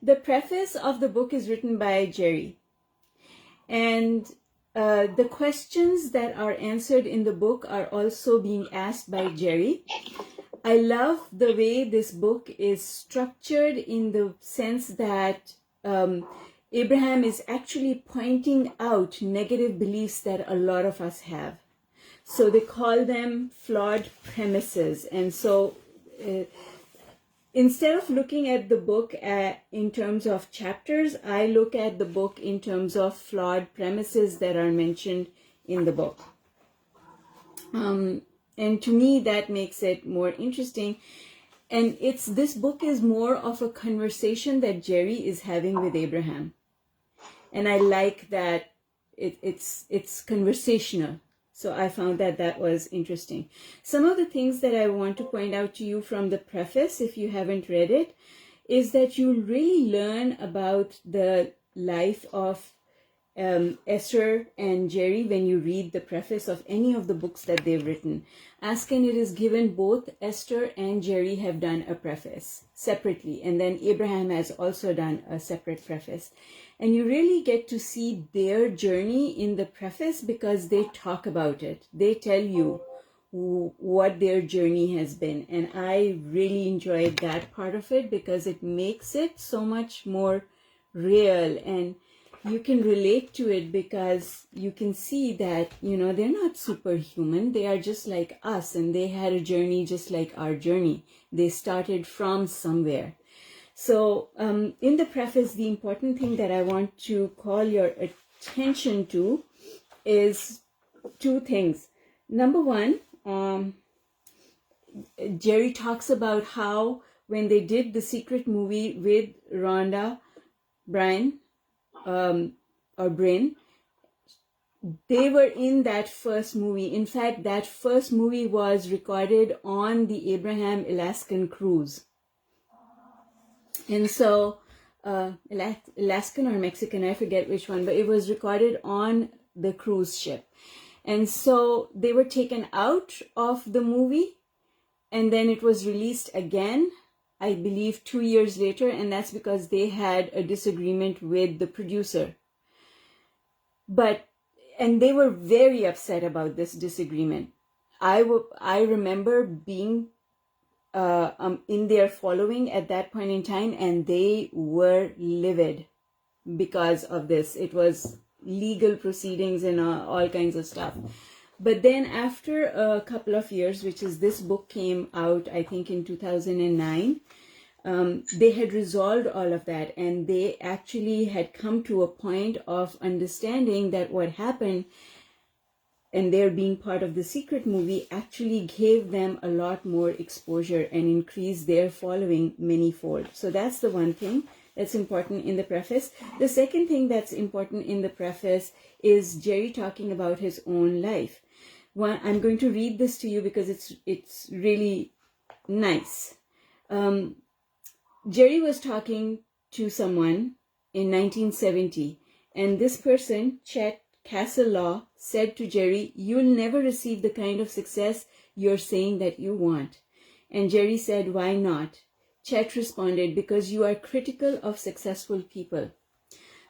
The preface of the book is written by Jerry. And the questions that are answered in the book are also being asked by Jerry. I love the way this book is structured in the sense that Abraham is actually pointing out negative beliefs that a lot of us have. So they call them flawed premises. And so instead of looking at the book in terms of chapters, I look at the book in terms of flawed premises that are mentioned in the book. And to me, that makes it more interesting. And this book is more of a conversation that Jerry is having with Abraham. And I like that it's conversational. So I found that was interesting. Some of the things that I want to point out to you from the preface, if you haven't read it, is that you really learn about the life of Esther and Jerry when you read the preface of any of the books that they've written. Asking it is given both Esther and Jerry have done a preface separately, and then Abraham has also done a separate preface. And you really get to see their journey in the preface because they talk about it. They tell you what their journey has been. And I really enjoyed that part of it because it makes it so much more real, and you can relate to it because you can see that, they're not superhuman. They are just like us, and they had a journey just like our journey. They started from somewhere. So in the preface, the important thing that I want to call your attention to is two things. Number one, Jerry talks about how when they did the secret movie with Rhonda Bryan, or Bryn, they were in that first movie. In fact, that first movie was recorded on the Abraham Alaskan cruise. And so, Alaskan or Mexican, I forget which one, but it was recorded on the cruise ship. And so they were taken out of the movie, and then it was released again, I believe 2 years later, and that's because they had a disagreement with the producer. And they were very upset about this disagreement. I remember being in their following at that point in time, and they were livid because of this. It was legal proceedings and all kinds of stuff. But then after a couple of years, which is this book came out, I think in 2009, they had resolved all of that, and they actually had come to a point of understanding that what happened and their being part of the secret movie actually gave them a lot more exposure and increased their following manyfold. So that's the one thing that's important in the preface. The second thing that's important in the preface is Jerry talking about his own life. I'm going to read this to you because it's really nice. Jerry was talking to someone in 1970, and this person, Chet Castle-Law, said to Jerry, "You'll never receive the kind of success you're saying that you want." And Jerry said, "Why not?" Chet responded, "Because you are critical of successful people."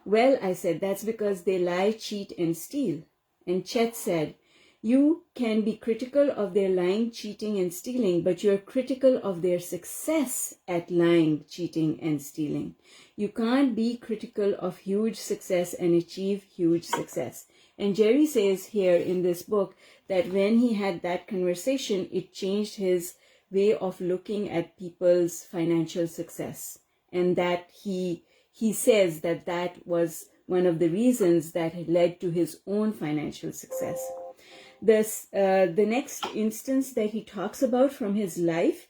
"Well," I said, "that's because they lie, cheat, and steal." And Chet said, "You can be critical of their lying, cheating, and stealing, but you're critical of their success at lying, cheating, and stealing. You can't be critical of huge success and achieve huge success." And Jerry says here in this book that when he had that conversation, it changed his way of looking at people's financial success. And that he says that was one of the reasons that had led to his own financial success. The next instance that he talks about from his life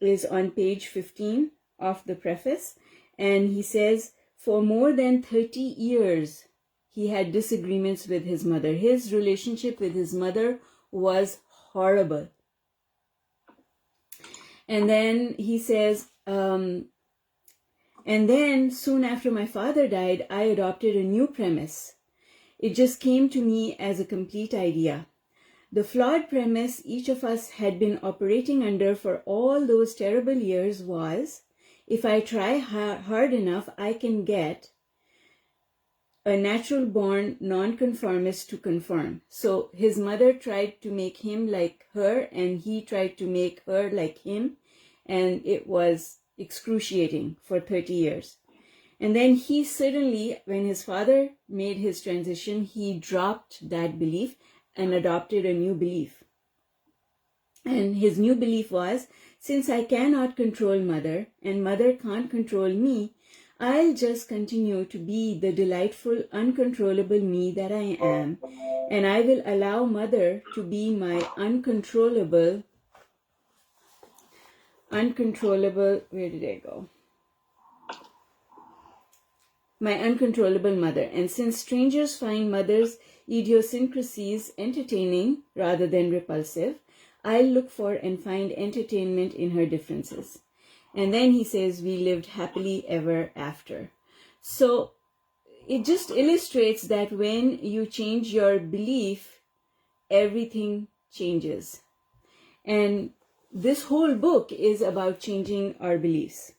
is on page 15 of the preface. And he says, for more than 30 years, he had disagreements with his mother. His relationship with his mother was horrible. And then he says, and then soon after my father died, I adopted a new premise. It just came to me as a complete idea. The flawed premise each of us had been operating under for all those terrible years was, If I try hard enough, I can get a natural-born nonconformist to conform. So his mother tried to make him like her, and he tried to make her like him, and it was excruciating for 30 years. And then he suddenly, when his father made his transition, he dropped that belief and adopted a new belief. And his new belief was, since I cannot control mother and mother can't control me, I'll just continue to be the delightful, uncontrollable me that I am. And I will allow mother to be my uncontrollable, where did I go? My uncontrollable mother. And since strangers find mother's idiosyncrasies entertaining rather than repulsive, I'll look for and find entertainment in her differences. And then he says, we lived happily ever after. So it just illustrates that when you change your belief, everything changes. And this whole book is about changing our beliefs.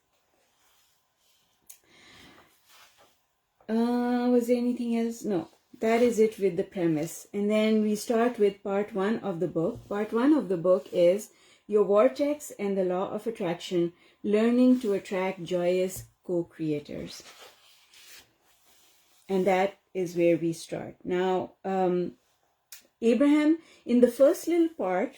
Was there anything else? No, that is it with the premise. And then we start with part 1 of the book. Part 1 of the book is your vortex and the law of attraction, learning to attract joyous co-creators. And that is where we start. Now, Abraham, in the first little part,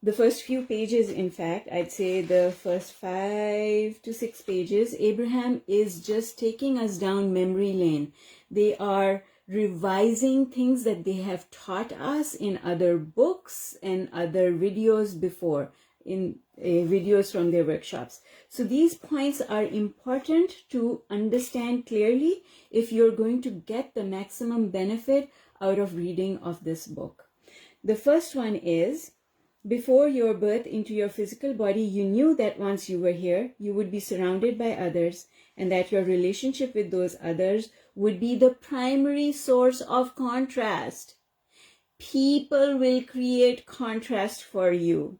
the first few pages, in fact, I'd say the first 5 to 6 pages, Abraham is just taking us down memory lane. They are revising things that they have taught us in other books and other videos before, in videos from their workshops. So these points are important to understand clearly if you're going to get the maximum benefit out of reading of this book. The first one is, before your birth into your physical body, you knew that once you were here, you would be surrounded by others, and that your relationship with those others would be the primary source of contrast. People will create contrast for you,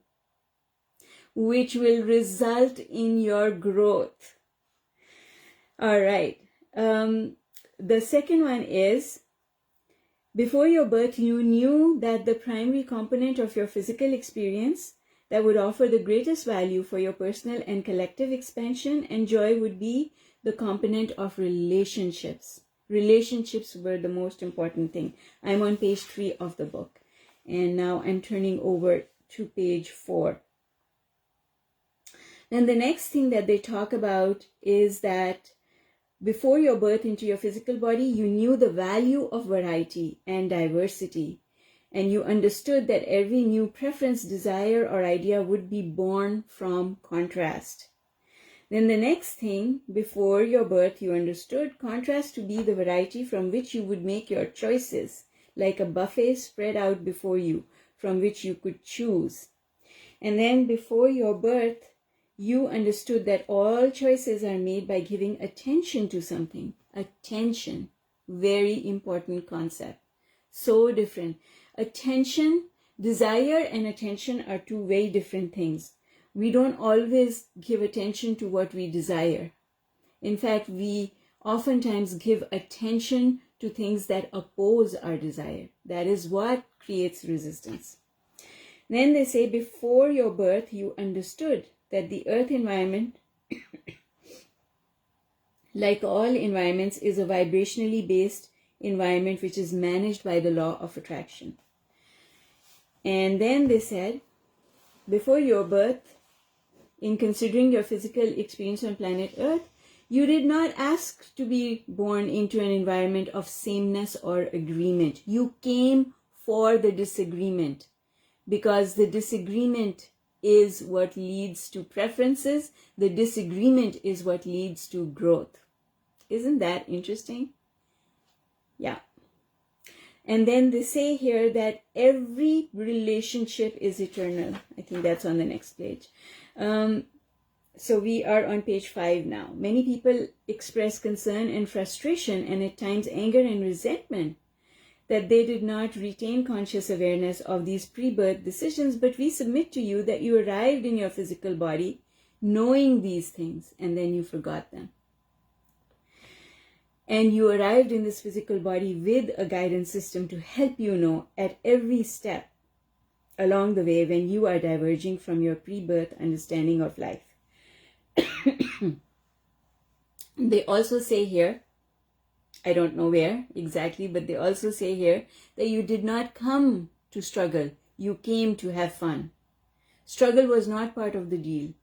which will result in your growth. All right. The second one is, before your birth, you knew that the primary component of your physical experience that would offer the greatest value for your personal and collective expansion and joy would be the component of relationships. Relationships were the most important thing. I'm on page 3 of the book. And now I'm turning over to page 4. Then the next thing that they talk about is that before your birth into your physical body, you knew the value of variety and diversity, and you understood that every new preference, desire, or idea would be born from contrast. Then the next thing, before your birth, you understood contrast to be the variety from which you would make your choices, like a buffet spread out before you, from which you could choose. And then before your birth, you understood that all choices are made by giving attention to something. Attention, very important concept. So different. Attention, desire and attention are two very different things. We don't always give attention to what we desire. In fact, we oftentimes give attention to things that oppose our desire. That is what creates resistance. Then they say, before your birth, you understood that the earth environment, like all environments, is a vibrationally based environment which is managed by the law of attraction. And then they said, before your birth, in considering your physical experience on planet Earth, you did not ask to be born into an environment of sameness or agreement. You came for the disagreement, because the disagreement is what leads to preferences. The disagreement is what leads to growth. Isn't that interesting? Yeah. And then they say here that every relationship is eternal. I think that's on the next page. So we are on page 5 now. Many people express concern and frustration and at times anger and resentment that they did not retain conscious awareness of these pre-birth decisions, but we submit to you that you arrived in your physical body knowing these things, and then you forgot them. And you arrived in this physical body with a guidance system to help you know at every step along the way when you are diverging from your pre-birth understanding of life. They also say here, I don't know where exactly, but they also say here that you did not come to struggle. You came to have fun. Struggle was not part of the deal.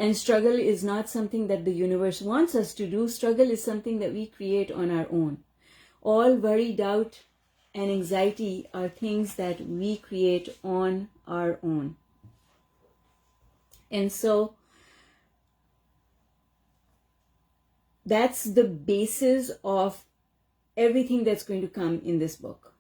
And struggle is not something that the universe wants us to do. Struggle is something that we create on our own. All worry, doubt, and anxiety are things that we create on our own. And so that's the basis of everything that's going to come in this book.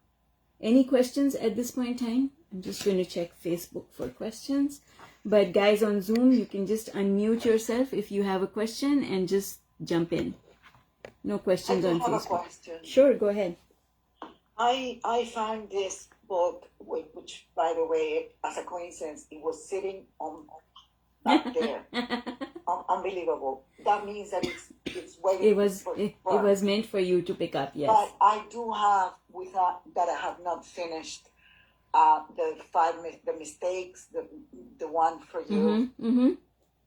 Any questions at this point in time? I'm just going to check Facebook for questions. But guys on Zoom, you can just unmute yourself if you have a question and just jump in. No questions on Facebook. I have a question. Sure, go ahead. I found this book, which, by the way, as a coincidence, it was sitting on up there. Unbelievable. That means that it's waiting. It was meant for you to pick up, yes. But I do have that I have not finished. The mistakes, the one for you.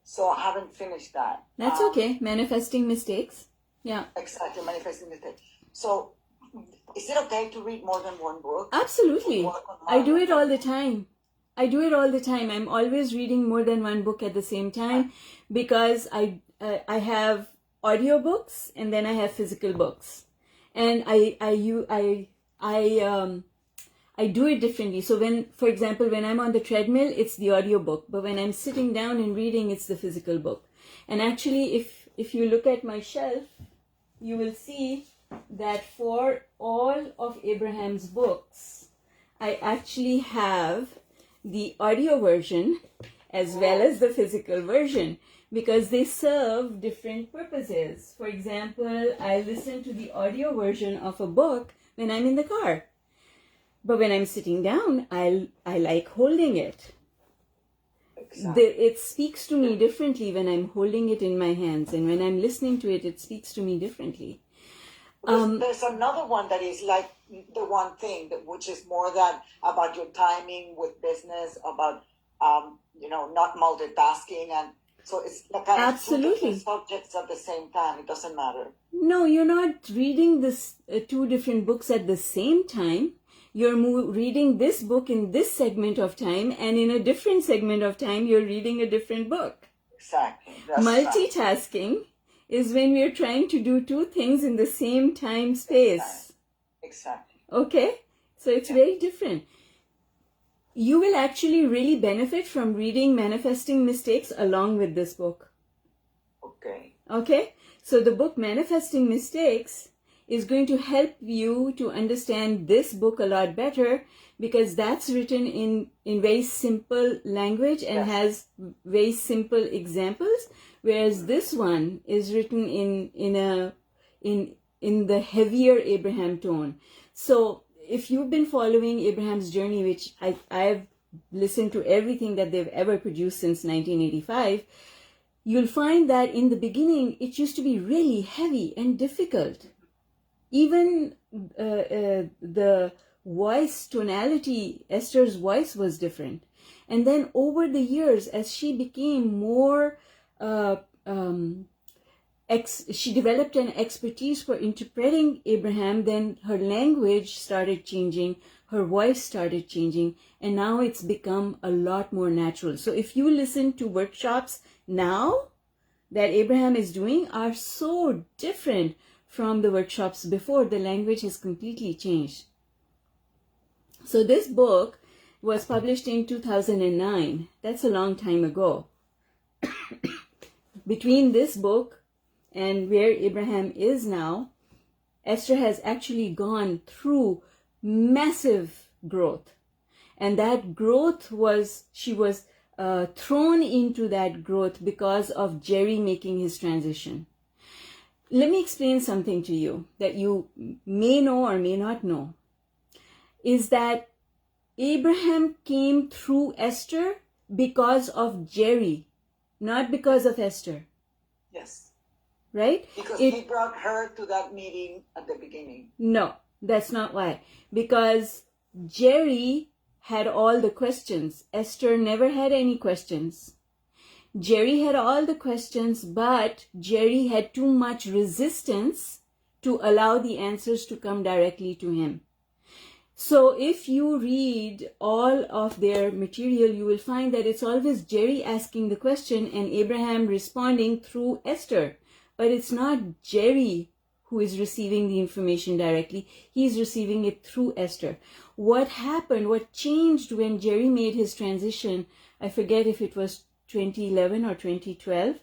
So I haven't finished that. That's okay. Manifesting mistakes. Yeah. Exactly, manifesting mistakes. So is it okay to read more than one book? Absolutely. I do it all the time. I'm always reading more than one book at the same time because I have audiobooks and then I have physical books. And I do it differently. So for example, when I'm on the treadmill, it's the audiobook. But when I'm sitting down and reading, it's the physical book. And actually, if you look at my shelf, you will see that for all of Abraham's books, I actually have the audio version as well as the physical version because they serve different purposes. For example, I listen to the audio version of a book when I'm in the car. But when I'm sitting down, I like holding it. Exactly. It speaks to me differently when I'm holding it in my hands. And when I'm listening to it, it speaks to me differently. There's another one that is like the one thing, which is more that about your timing with business, about, not multitasking. And so it's like kind of two different subjects at the same time. It doesn't matter. No, you're not reading this two different books at the same time. You're reading this book in this segment of time, and in a different segment of time, you're reading a different book. Exactly. Multitasking is when we're trying to do two things in the same time space. Exactly. Okay? So it's very different. You will actually really benefit from reading Manifesting Mistakes along with this book. Okay. Okay? So the book Manifesting Mistakes is going to help you to understand this book a lot better because that's written in very simple language and has very simple examples, whereas this one is written in the heavier Abraham tone. So if you've been following Abraham's journey, which I've listened to everything that they've ever produced since 1985, you'll find that in the beginning, it used to be really heavy and difficult. Even the voice tonality, Esther's voice was different. And then over the years, as she became more, she developed an expertise for interpreting Abraham, then her language started changing, her voice started changing, and now it's become a lot more natural. So if you listen to workshops now that Abraham is doing are so different from the workshops before. The language has completely changed. So this book was published in 2009. That's a long time ago. Between this book and where Abraham is now, Esther has actually gone through massive growth. And that growth she was thrown into that growth because of Jerry making his transition. Let me explain something to you that you may know or may not know, is that Abraham came through Esther because of Jerry not because of Esther, Yes. right? Because he brought her to that meeting at the beginning. No, that's not why. Because Jerry had all the questions. Esther never had any questions. Jerry had all the questions, but Jerry had too much resistance to allow the answers to come directly to him. So if you read all of their material, you will find that it's always Jerry asking the question and Abraham responding through Esther. But it's not Jerry who is receiving the information directly. He's receiving it through Esther. What happened, what changed when Jerry made his transition, I forget if it was 2011 or 2012.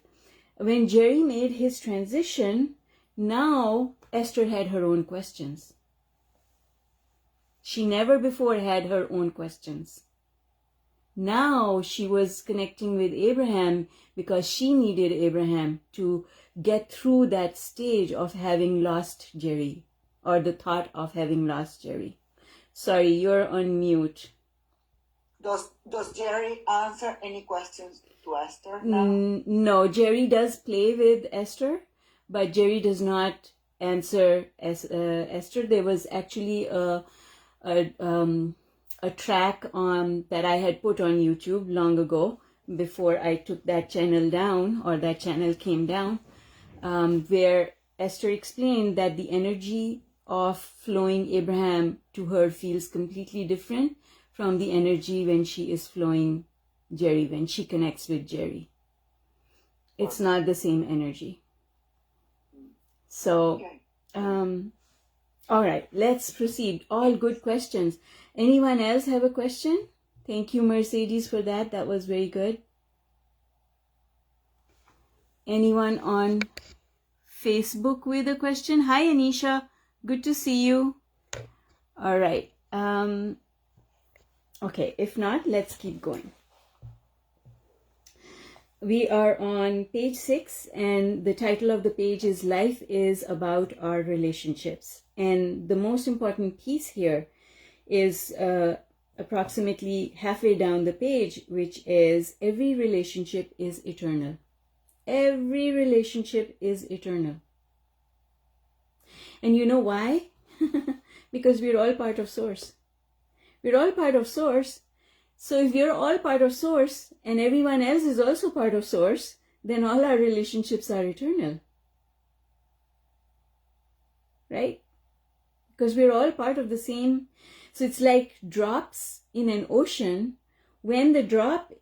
When Jerry made his transition, now Esther had her own questions. She never before had her own questions. Now she was connecting with Abraham because she needed Abraham to get through that stage of having lost Jerry, or the thought of having lost Jerry. Sorry, you're on mute. Does Jerry answer any questions to Esther now? No, Jerry does play with Esther, but Jerry does not answer Esther. There was actually a track that I had put on YouTube long ago, before I took that channel down, or that channel came down, where Esther explained that the energy of flowing Abraham to her feels completely different from the energy when she is flowing Jerry, when she connects with Jerry. It's not the same energy. So, all right, let's proceed. All good questions. Anyone else have a question? Thank you, Mercedes, for that. That was very good. Anyone on Facebook with a question? Hi, Anisha. Good to see you. All right. Okay, if not, let's keep going. We are on page 6, and the title of the page is Life is About Our Relationships. And the most important piece here is approximately halfway down the page, which is every relationship is eternal. Every relationship is eternal. And you know why? Because we're all part of Source. We're all part of Source. So if we're all part of Source and everyone else is also part of Source, then all our relationships are eternal. Right? Because we're all part of the same. So it's like drops in an ocean. When the drop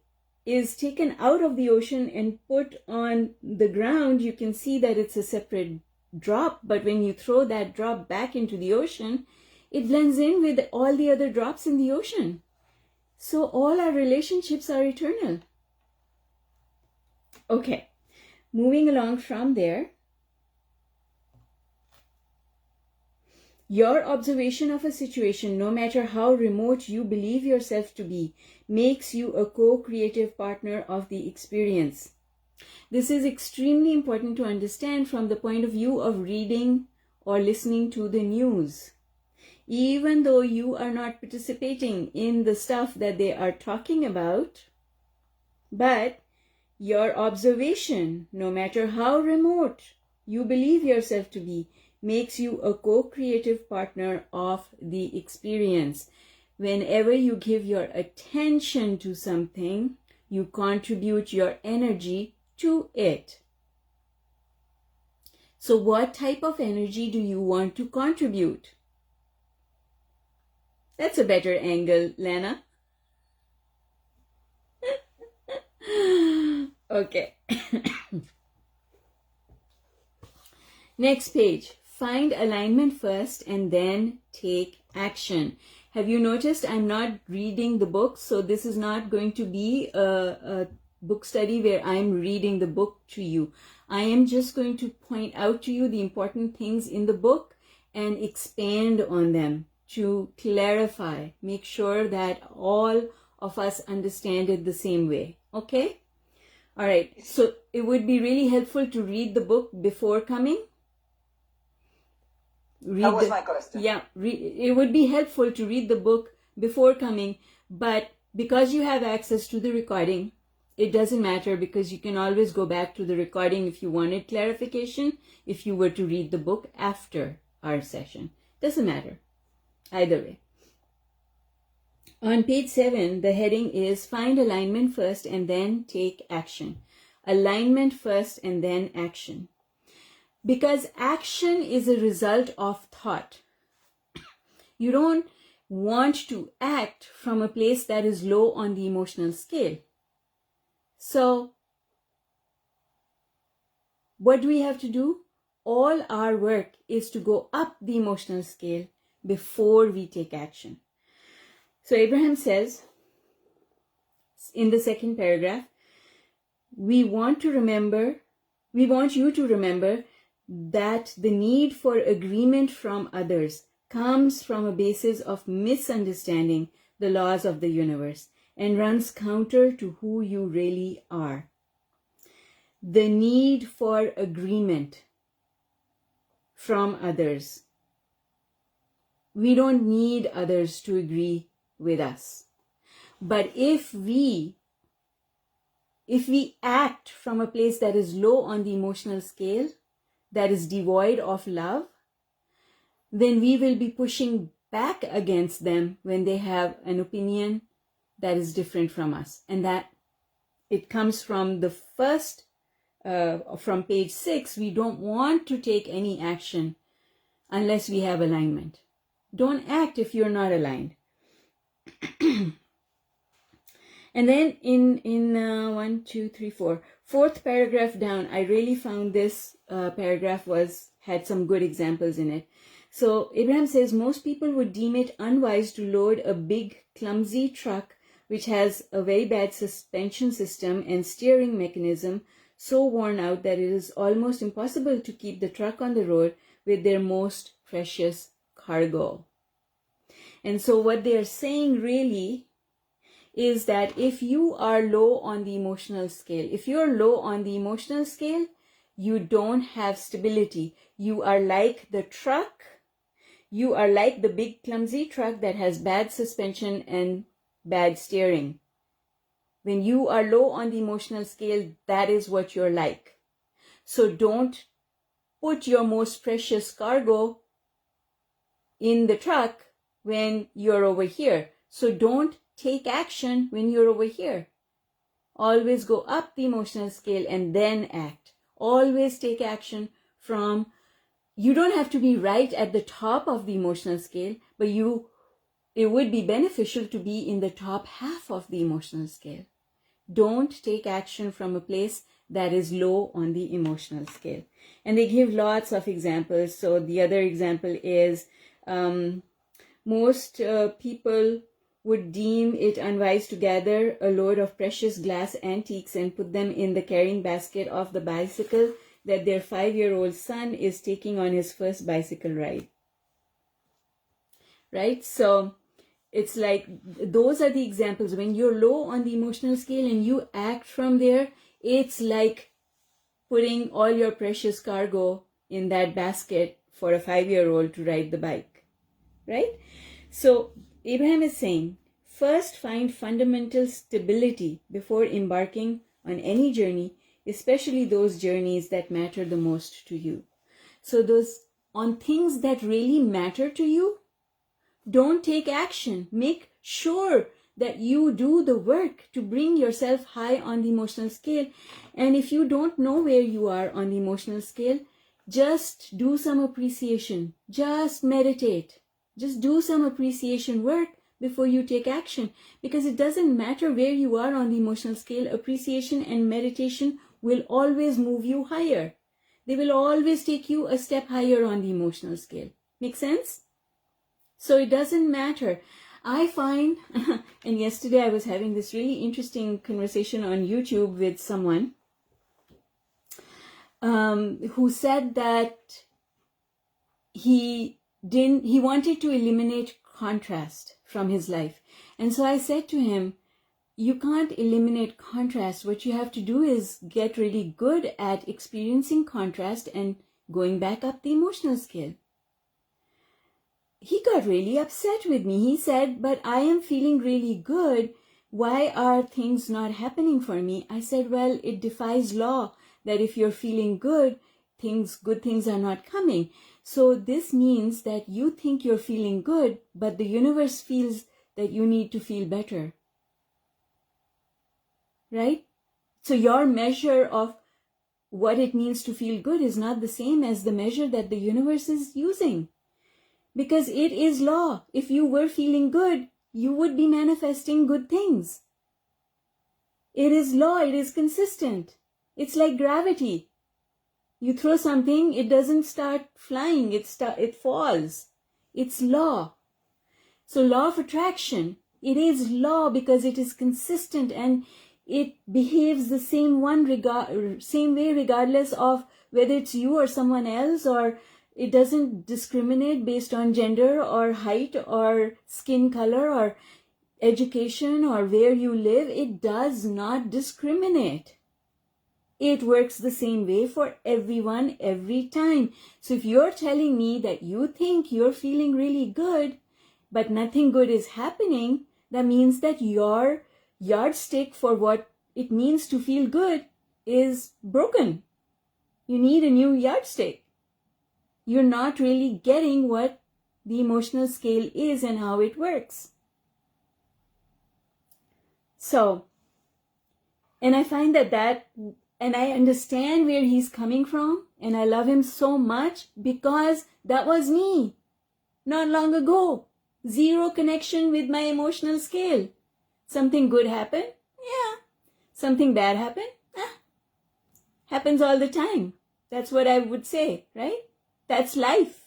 is taken out of the ocean and put on the ground, you can see that it's a separate drop. But when you throw that drop back into the ocean, it blends in with all the other drops in the ocean. So all our relationships are eternal. Okay, moving along from there. Your observation of a situation, no matter how remote you believe yourself to be, makes you a co-creative partner of the experience. This is extremely important to understand from the point of view of reading or listening to the news. Even though you are not participating in the stuff that they are talking about, but your observation, no matter how remote you believe yourself to be, makes you a co-creative partner of the experience. Whenever you give your attention to something, you contribute your energy to it. So what type of energy do you want to contribute? That's a better angle, Lana. Okay. Next page. Find alignment first and then take action. Have you noticed I'm not reading the book? So this is not going to be a book study where I'm reading the book to you. I am just going to point out to you the important things in the book and expand on them to clarify, make sure that all of us understand it the same way. Okay? All right. So it would be really helpful to read the book before coming. That was my question. Yeah, it would be helpful to read the book before coming, but because you have access to the recording it doesn't matter, because you can always go back to the recording if you wanted clarification, if you were to read the book after our session. Doesn't matter. Either way. On page 7, the heading is Find alignment first and then take action. Alignment first and then action. Because action is a result of thought. You don't want to act from a place that is low on the emotional scale. So, what do we have to do? All our work is to go up the emotional scale before we take action. So Abraham says in the second paragraph, we want you to remember that the need for agreement from others comes from a basis of misunderstanding the laws of the universe and runs counter to who you really are. The need for agreement from others. We don't need others to agree with us. But if we act from a place that is low on the emotional scale, that is devoid of love, then we will be pushing back against them when they have an opinion that is different from us. And that it comes from the first, from page 6, we don't want to take any action unless we have alignment. Don't act if you're not aligned. And then in 1, 2, 3, 4, fourth paragraph down, I really found this paragraph had some good examples in it. So Abraham says most people would deem it unwise to load a big clumsy truck which has a very bad suspension system and steering mechanism so worn out that it is almost impossible to keep the truck on the road with their most precious cargo. And so what they are saying really is that if you are low on the emotional scale, you don't have stability. You are like the truck. You are like the big clumsy truck that has bad suspension and bad steering. When you are low on the emotional scale, that is what you're like. So don't put your most precious cargo in the truck when you're over here. So don't take action when you're over here. Always go up the emotional scale and then act. Always take action from, you don't have to be right at the top of the emotional scale, but it would be beneficial to be in the top half of the emotional scale. Don't take action from a place that is low on the emotional scale. And they give lots of examples. So the other example is, most people would deem it unwise to gather a load of precious glass antiques and put them in the carrying basket of the bicycle that their 5-year-old son is taking on his first bicycle ride. Right? So it's like, those are the examples. When you're low on the emotional scale and you act from there, it's like putting all your precious cargo in that basket for a 5-year-old to ride the bike. Right? So Abraham is saying, first find fundamental stability before embarking on any journey, especially those journeys that matter the most to you. So on things that really matter to you, don't take action. Make sure that you do the work to bring yourself high on the emotional scale. And if you don't know where you are on the emotional scale, just do some appreciation. Just meditate. Just do some appreciation work before you take action, because it doesn't matter where you are on the emotional scale. Appreciation and meditation will always move you higher. They will always take you a step higher on the emotional scale. Make sense? So it doesn't matter. I find, and yesterday I was having this really interesting conversation on YouTube with someone who said that he wanted to eliminate contrast from his life. And so I said to him, you can't eliminate contrast. What you have to do is get really good at experiencing contrast and going back up the emotional scale. He got really upset with me. He said, but I am feeling really good why are things not happening for me? I said, well, it defies law that if you're feeling good things are not coming. So this means that you think you're feeling good, but the universe feels that you need to feel better. Right? So your measure of what it means to feel good is not the same as the measure that the universe is using. Because it is law. If you were feeling good, you would be manifesting good things. It is law. It is consistent. It's like gravity. You throw something, it doesn't start flying, it falls. It's law. So law of attraction, it is law because it is consistent and it behaves the same way regardless of whether it's you or someone else, or it doesn't discriminate based on gender or height or skin color or education or where you live. It does not discriminate. It works the same way for everyone every time. So if you're telling me that you think you're feeling really good, but nothing good is happening, that means that your yardstick for what it means to feel good is broken. You need a new yardstick. You're not really getting what the emotional scale is and how it works. So, and I find that and I understand where he's coming from, and I love him so much because that was me not long ago. Zero connection with my emotional scale. Something good happened? Yeah. Something bad happened? Happens all the time. That's what I would say, right? That's life.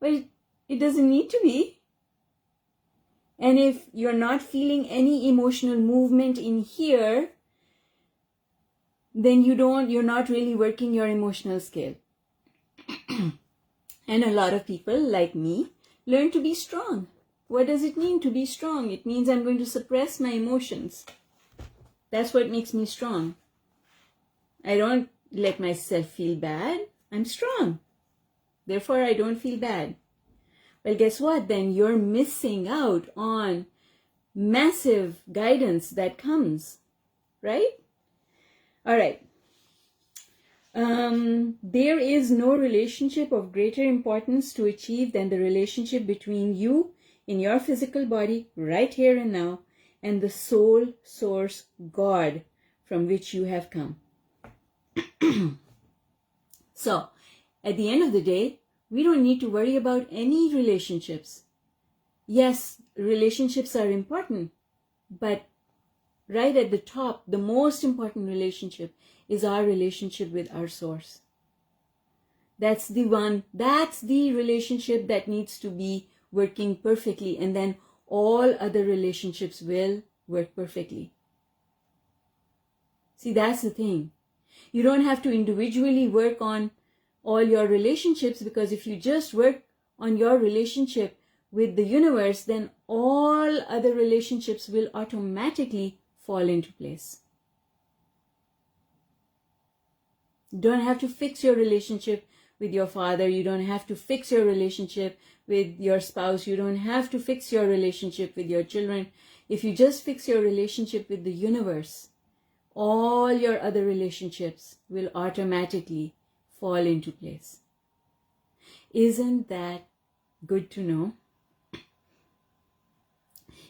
But it doesn't need to be. And if you're not feeling any emotional movement in here, then you're not really working your emotional scale. And a lot of people like me learn to be strong. What does it mean to be strong? It means I'm going to suppress my emotions. That's what makes me strong. I don't let myself feel bad. I'm strong. Therefore, I don't feel bad. Well, guess what? Then you're missing out on massive guidance that comes, right? All right. There is no relationship of greater importance to achieve than the relationship between you in your physical body right here and now and the soul source God from which you have come. So, at the end of the day, we don't need to worry about any relationships. Yes, relationships are important, but right at the top, the most important relationship is our relationship with our source. That's the relationship that needs to be working perfectly, and then all other relationships will work perfectly. See, that's the thing. You don't have to individually work on all your relationships, because if you just work on your relationship with the universe, then all other relationships will automatically fall into place. You don't have to fix your relationship with your father. You don't have to fix your relationship with your spouse. You don't have to fix your relationship with your children. If you just fix your relationship with the universe, all your other relationships will automatically fall into place. Isn't that good to know?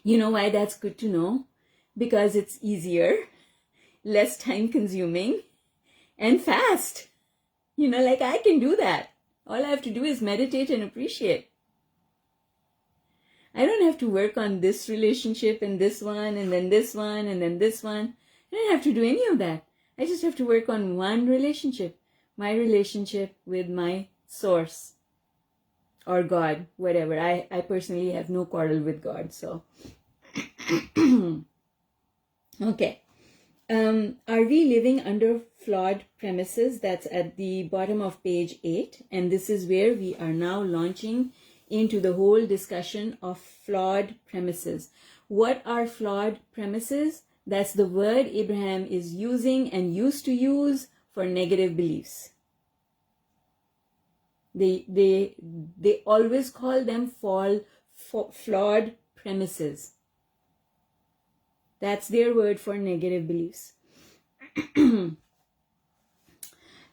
You know why that's good to know? Because it's easier, less time consuming, and fast. Like I can do that. All I have to do is meditate and appreciate. I don't have to work on this relationship and this one and then this one and then this one. I don't have to do any of that. I just have to work on one relationship, my relationship with my source or God, whatever. I personally have no quarrel with God, so. Okay. Are we living under flawed premises? That's at the bottom of page 8. And this is where we are now launching into the whole discussion of flawed premises. What are flawed premises? That's the word Abraham is using and used to use for negative beliefs. They always call them flawed premises. That's their word for negative beliefs.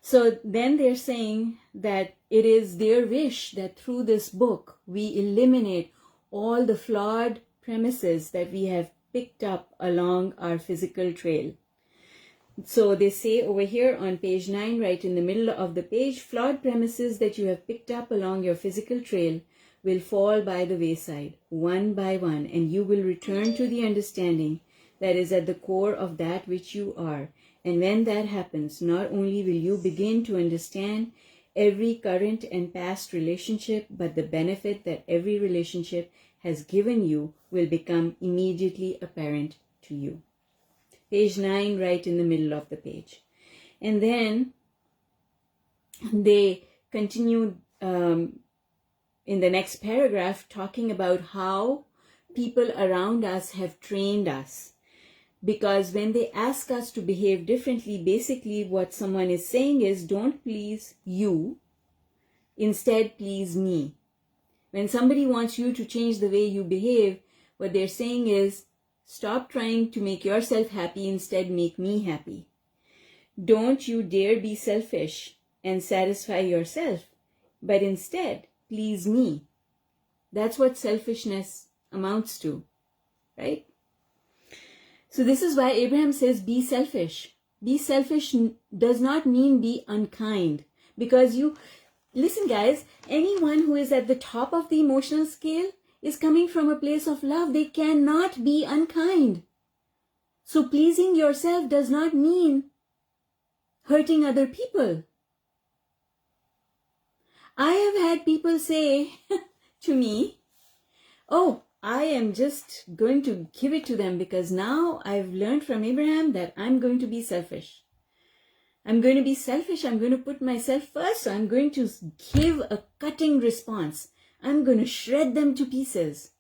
So then they're saying that it is their wish that through this book, we eliminate all the flawed premises that we have picked up along our physical trail. So they say over here on page 9, right in the middle of the page, flawed premises that you have picked up along your physical trail will fall by the wayside, one by one, and you will return to the understanding that is at the core of that which you are. And when that happens, not only will you begin to understand every current and past relationship, but the benefit that every relationship has given you will become immediately apparent to you. Page 9, right in the middle of the page. And then they continue in the next paragraph talking about how people around us have trained us. Because when they ask us to behave differently, basically what someone is saying is, don't please you, instead please me. When somebody wants you to change the way you behave, what they're saying is, stop trying to make yourself happy, instead make me happy. Don't you dare be selfish and satisfy yourself, but instead please me. That's what selfishness amounts to, right? So this is why Abraham says, be selfish. Be selfish does not mean be unkind. Because listen guys, anyone who is at the top of the emotional scale is coming from a place of love. They cannot be unkind. So pleasing yourself does not mean hurting other people. I have had people say to me, oh, I am just going to give it to them because now I've learned from Abraham that I'm going to be selfish. I'm going to be selfish. I'm going to put myself first. So I'm going to give a cutting response. I'm going to shred them to pieces.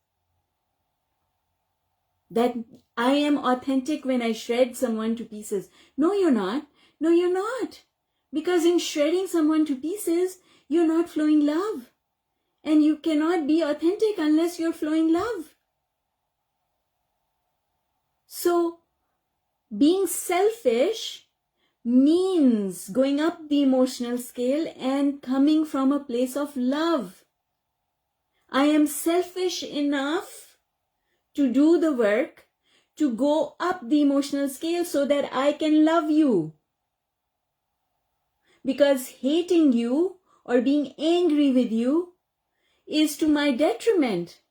That I am authentic when I shred someone to pieces. No, you're not. No, you're not. Because in shredding someone to pieces, you're not flowing love. And you cannot be authentic unless you're flowing love. So, being selfish means going up the emotional scale and coming from a place of love. I am selfish enough to do the work to go up the emotional scale so that I can love you. Because hating you or being angry with you is to my detriment.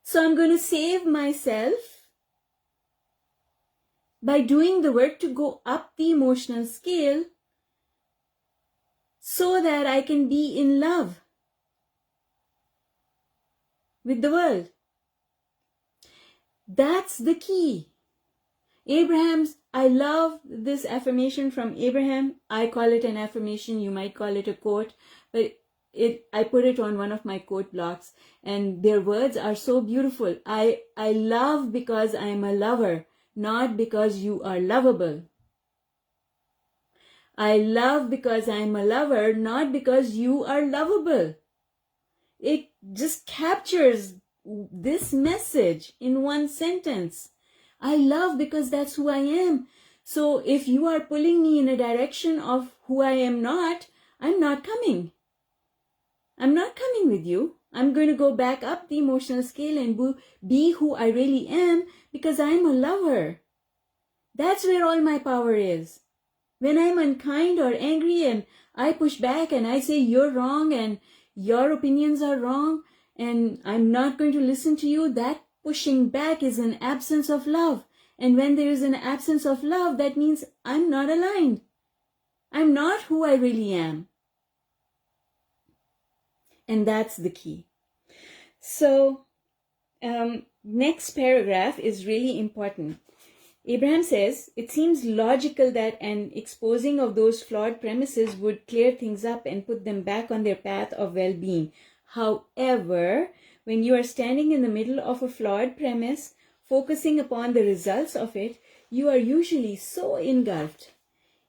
So I'm going to save myself by doing the work to go up the emotional scale so that I can be in love with the world. That's the key. I love this affirmation from Abraham. I call it an affirmation. You might call it a quote, but I put it on one of my quote blocks, and their words are so beautiful. I love because I am a lover, not because you are lovable. I love because I am a lover, not because you are lovable. It just captures this message in one sentence. I love because that's who I am. So if you are pulling me in a direction of who I am not, I'm not coming. I'm not coming with you. I'm going to go back up the emotional scale and be who I really am because I'm a lover. That's where all my power is. When I'm unkind or angry and I push back and I say you're wrong and your opinions are wrong and I'm not going to listen to you, that pushing back is an absence of love. And when there is an absence of love, that means I'm not aligned. I'm not who I really am. And that's the key. So, next paragraph is really important. Abraham says, it seems logical that an exposing of those flawed premises would clear things up and put them back on their path of well-being. However, when you are standing in the middle of a flawed premise, focusing upon the results of it, you are usually so engulfed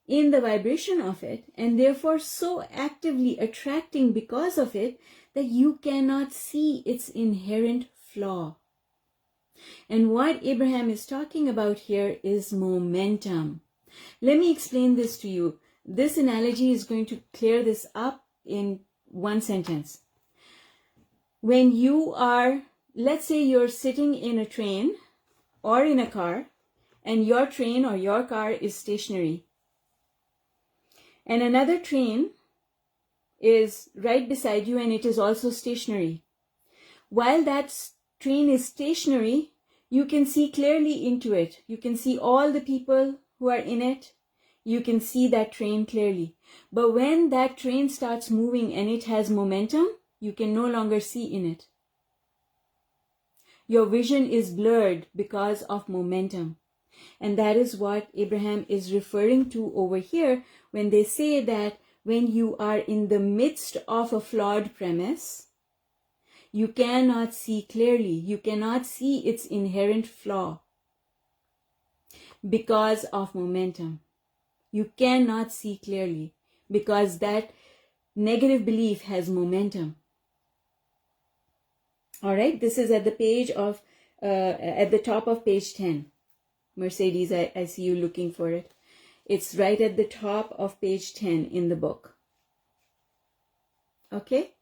in the vibration of it and therefore so actively attracting because of it that you cannot see its inherent flaw. And what Abraham is talking about here is momentum. Let me explain this to you. This analogy is going to clear this up in one sentence. When you are, let's say you're sitting in a train or in a car, and your train or your car is stationary, and another train is right beside you and it is also stationary. While that train is stationary, you can see clearly into it. You can see all the people who are in it. You can see that train clearly. But when that train starts moving and it has momentum, you can no longer see in it. Your vision is blurred because of momentum. And that is what Abraham is referring to over here when they say that when you are in the midst of a flawed premise, you cannot see clearly. You cannot see its inherent flaw because of momentum. You cannot see clearly because that negative belief has momentum. All right, this is at the page of, at the top of page 10. Mercedes, I see you looking for it. It's right at the top of page 10 in the book. Okay?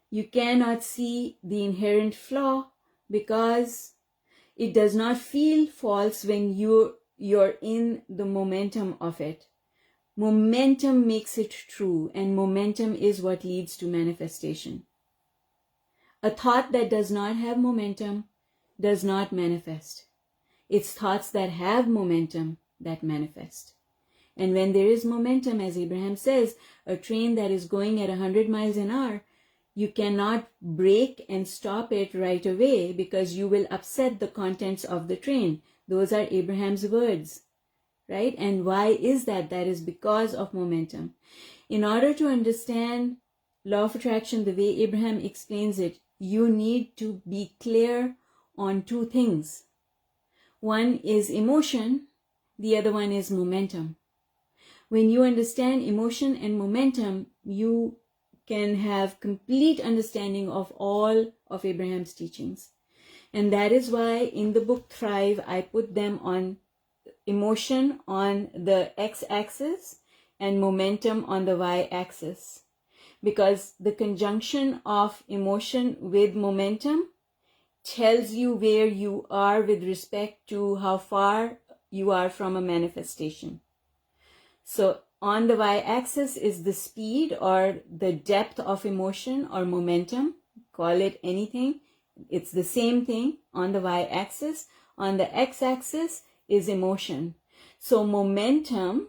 You cannot see the inherent flaw because it does not feel false when you're in the momentum of it. Momentum makes it true, and momentum is what leads to manifestation. A thought that does not have momentum does not manifest. It's thoughts that have momentum that manifest. And when there is momentum, as Abraham says, a train that is going at 100 miles an hour, you cannot brake and stop it right away because you will upset the contents of the train. Those are Abraham's words, right? And why is that? That is because of momentum. In order to understand law of attraction the way Abraham explains it, you need to be clear on two things. One is emotion, the other one is momentum. When you understand emotion and momentum, you can have complete understanding of all of Abraham's teachings. And that is why in the book Thrive, I put them on emotion on the x-axis and momentum on the y-axis. Because the conjunction of emotion with momentum tells you where you are with respect to how far you are from a manifestation. So on the y-axis is the speed or the depth of emotion or momentum. Call it anything. It's the same thing on the y-axis. On the x-axis is emotion. So momentum,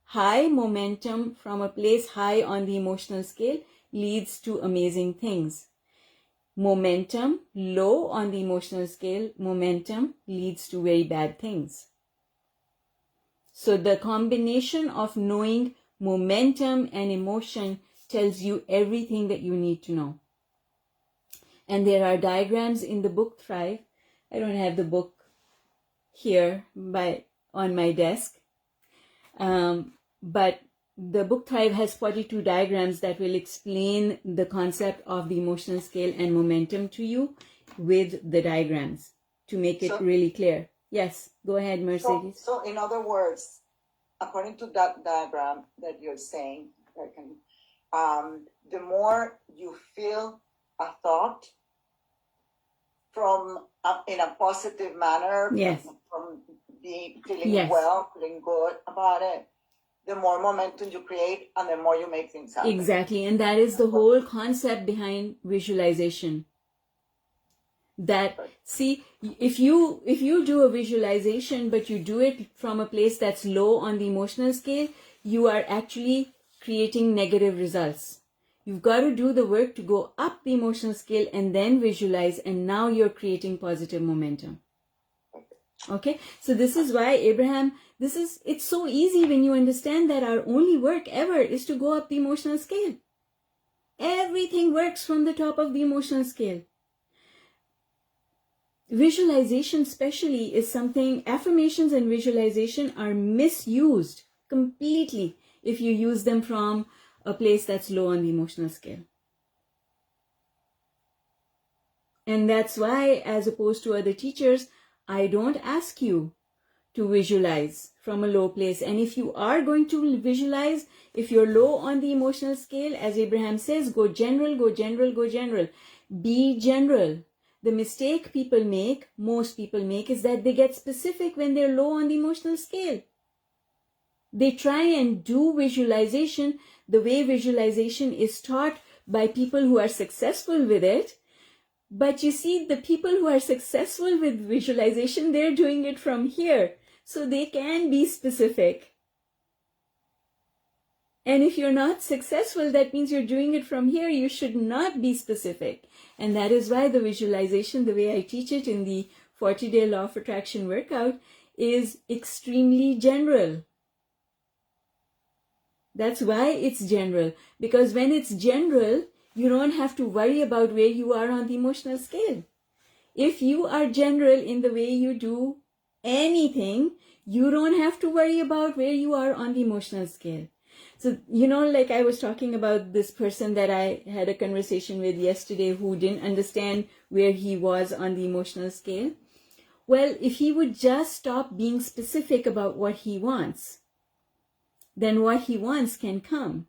high momentum from a place high on the emotional scale leads to amazing things. Momentum, low on the emotional scale, momentum leads to very bad things. So the combination of knowing momentum and emotion tells you everything that you need to know. And there are diagrams in the book Thrive. I don't have the book here on my desk. But the book Thrive has 42 diagrams that will explain the concept of the emotional scale and momentum to you with the diagrams to make it really clear. Yes, go ahead, Mercedes. So in other words, according to that diagram that you're saying, the more you feel a thought from in a positive manner, yes, from feeling well, feeling good about it, the more momentum you create and the more you make things happen. Exactly, and that is the whole concept behind visualization. That, see, if you do a visualization but you do it from a place that's low on the emotional scale, you are actually creating negative results. You've got to do the work to go up the emotional scale and then visualize, and now you're creating positive momentum. Okay, so this is why Abraham, it's so easy when you understand that our only work ever is to go up the emotional scale. Everything works from the top of the emotional scale. Visualization especially is something, affirmations and visualization are misused completely if you use them from a place that's low on the emotional scale. And that's why, as opposed to other teachers, I don't ask you to visualize from a low place. And if you are going to visualize, if you're low on the emotional scale, as Abraham says, go general, go general, go general. Be general. The mistake people make, most people make, is that they get specific when they're low on the emotional scale. They try and do visualization the way visualization is taught by people who are successful with it. But you see, the people who are successful with visualization, they're doing it from here. So they can be specific. And if you're not successful, that means you're doing it from here. You should not be specific. And that is why the visualization, the way I teach it in the 40-day Law of Attraction workout, is extremely general. That's why it's general. Because when it's general, you don't have to worry about where you are on the emotional scale. If you are general in the way you do anything, you don't have to worry about where you are on the emotional scale. So, like I was talking about this person that I had a conversation with yesterday who didn't understand where he was on the emotional scale. Well, if he would just stop being specific about what he wants, then what he wants can come.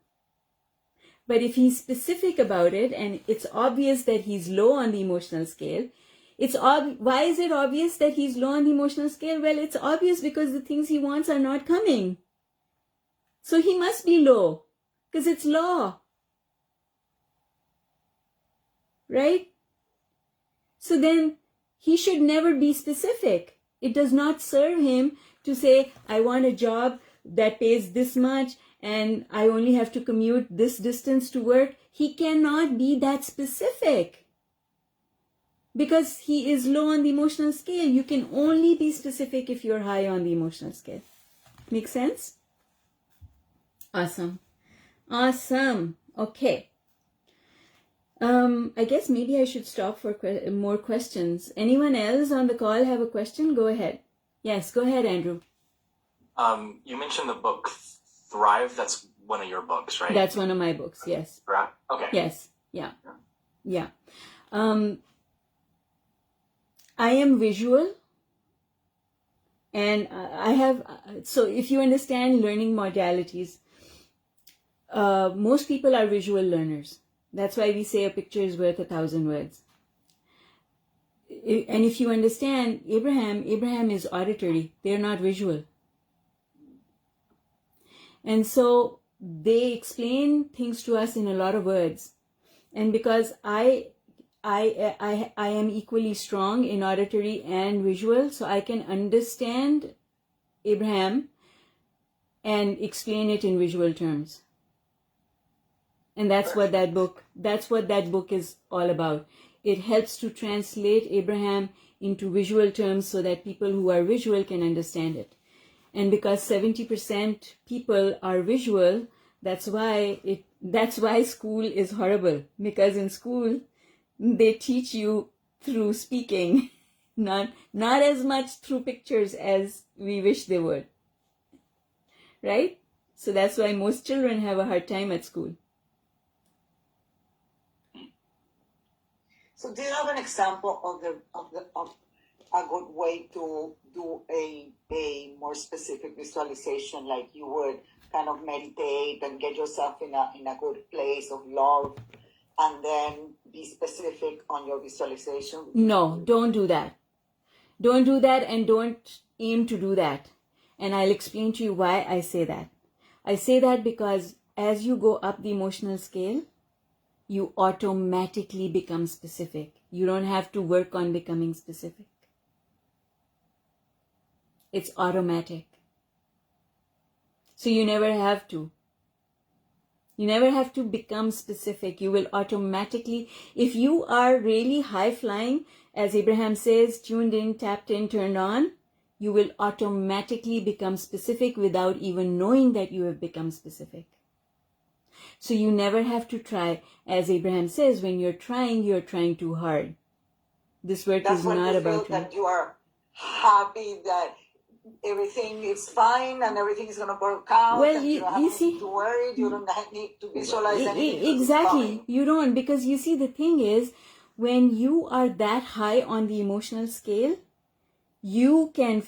But if he's specific about it and it's obvious that he's low on the emotional scale, why is it obvious that he's low on the emotional scale? Well, it's obvious because the things he wants are not coming. So he must be low because it's law. Right? So then he should never be specific. It does not serve him to say, I want a job that pays this much and I only have to commute this distance to work. He cannot be that specific because he is low on the emotional scale. You can only be specific if you're high on the emotional scale. Make sense? Awesome. Okay. I guess maybe I should stop for more questions. Anyone else on the call have a question? Go ahead. Yes, go ahead, Andrew. You mentioned the book Thrive. That's one of your books, right? That's one of my books, yes. Okay. Yes, yeah. I am visual. And I have, so if you understand learning modalities, most people are visual learners. That's why we say a picture is worth 1,000 words. And if you understand Abraham is auditory. They're not visual. And so they explain things to us in a lot of words. And because I am equally strong in auditory and visual, so I can understand Abraham and explain it in visual terms. And that's what that book is all about. It helps to translate Abraham into visual terms so that people who are visual can understand it. And because 70% people are visual, that's why school is horrible. Because in school, they teach you through speaking, not as much through pictures as we wish they would. Right? So that's why most children have a hard time at school. So do you have an example of a good way to do a more specific visualization, like you would kind of meditate and get yourself in a good place of love, and then be specific on your visualization? No, don't do that. Don't do that, and don't aim to do that. And I'll explain to you why I say that. I say that because as you go up the emotional scale, you automatically become specific. You don't have to work on becoming specific. It's automatic. So you never have to. You never have to become specific. You will automatically, if you are really high flying, as Abraham says, tuned in, tapped in, turned on, you will automatically become specific without even knowing that you have become specific. So you never have to try. As Abraham says, when you're trying too hard. This work is not about trying. That you are happy that everything is fine and everything is going to work out. Well, you don't have to worry. You don't need to visualize anything. Exactly. You don't, because you see, the thing is, when you are that high on the emotional scale, you can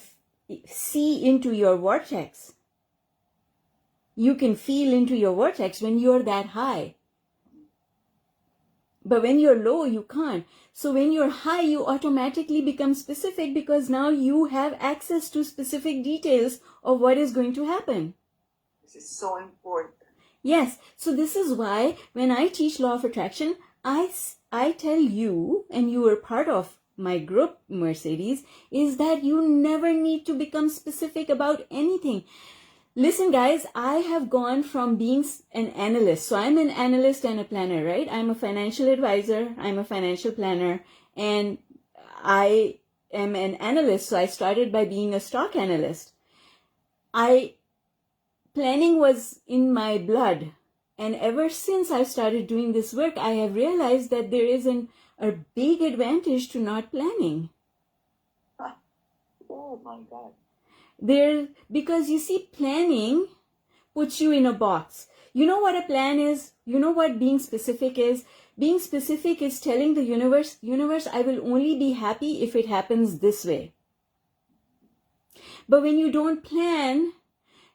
see into your vortex. You can feel into your vortex when you're that high. But when you're low, you can't. So when you're high, you automatically become specific because now you have access to specific details of what is going to happen. This is so important. Yes. So this is why when I teach law of attraction, I tell you, and you are part of my group, Mercedes, is that you never need to become specific about anything. Listen, guys, I have gone from being an analyst. So I'm an analyst and a planner, right? I'm a financial advisor. I'm a financial planner. And I am an analyst. So I started by being a stock analyst. Planning was in my blood. And ever since I started doing this work, I have realized that there is a big advantage to not planning. Oh my God. Because you see, planning puts you in a box. You know what a plan is? You know what being specific is? Being specific is telling the universe, I will only be happy if it happens this way. But when you don't plan,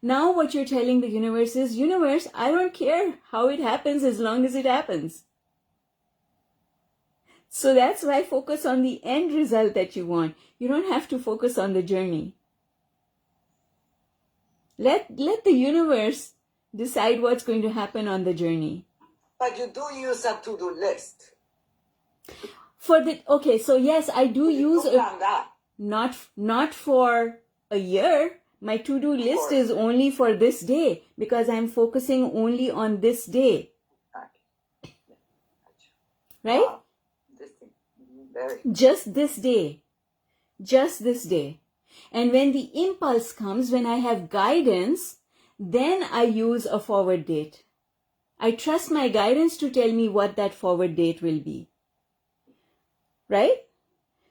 now what you're telling the universe is, universe, I don't care how it happens as long as it happens. So that's why focus on the end result that you want. You don't have to focus on the journey. Let the universe decide what's going to happen on the journey. But you do use a to-do list. Okay, so yes, I do use that. Not for a year. My to-do list is only for this day because I'm focusing only on this day. Right? Just this day. Just this day. And when the impulse comes, when I have guidance, then I use a forward date. I trust my guidance to tell me what that forward date will be. Right?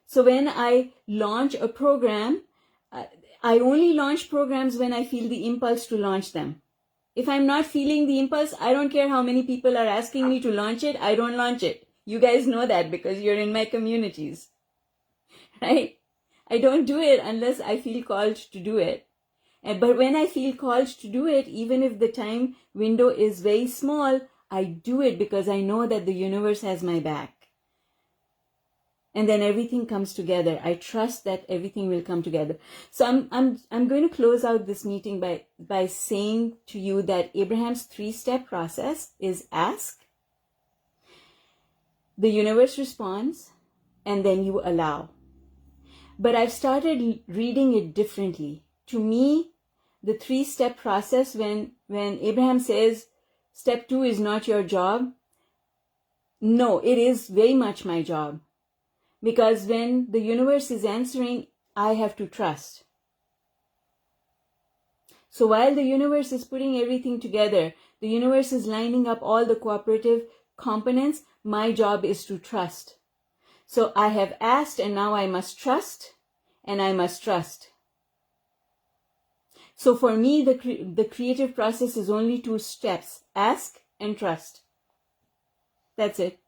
So when I launch a program, I only launch programs when I feel the impulse to launch them. If I'm not feeling the impulse, I don't care how many people are asking me to launch it, I don't launch it. You guys know that because you're in my communities. Right? I don't do it unless I feel called to do it. But when I feel called to do it, even if the time window is very small, I do it because I know that the universe has my back. And then everything comes together. I trust that everything will come together. So I'm going to close out this meeting by saying to you that Abraham's 3-step process is ask, the universe responds, and then you allow. But I've started reading it differently. To me, the 3-step process, when Abraham says, step 2 is not your job, no, it is very much my job. Because when the universe is answering, I have to trust. So while the universe is putting everything together, the universe is lining up all the cooperative components, my job is to trust. So I have asked and now I must trust and I must trust. So for me, the creative process is only 2 steps, ask and trust. That's it.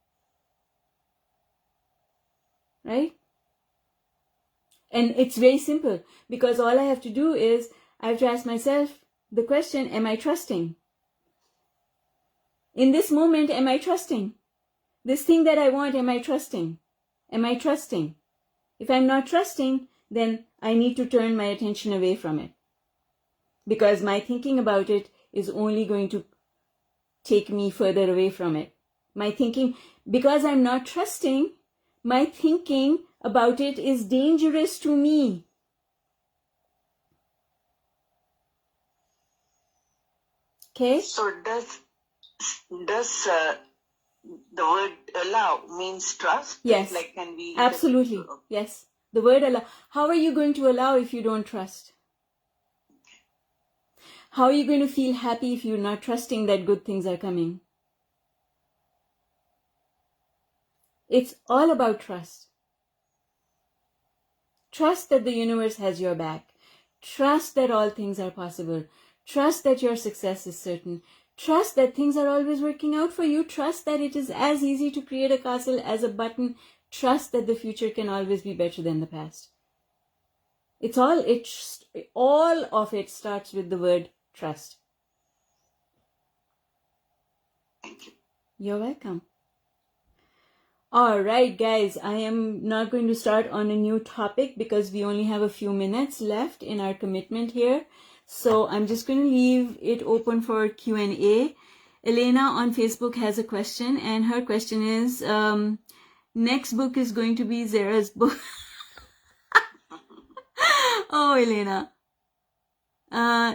Right? And it's very simple because all I have to do is I have to ask myself the question, am I trusting? In this moment, am I trusting? This thing that I want, am I trusting? Am I trusting? If I'm not trusting, then I need to turn my attention away from it. Because my thinking about it is only going to take me further away from it. My thinking, because I'm not trusting, my thinking about it is dangerous to me. Okay? So does the word allow means trust? Yes. Like can we absolutely. Yes. The word allow. How are you going to allow if you don't trust? How are you going to feel happy if you're not trusting that good things are coming? It's all about trust. Trust that the universe has your back. Trust that all things are possible. Trust that your success is certain. Trust that things are always working out for you. Trust that it is as easy to create a castle as a button. Trust that the future can always be better than the past. All of it starts with the word trust. Thank you. You're welcome. All right, guys, I am not going to start on a new topic because we only have a few minutes left in our commitment here. So I'm just going to leave it open for Q&A. Elena on Facebook has a question, and her question is, next book is going to be Zara's book. Oh, Elena.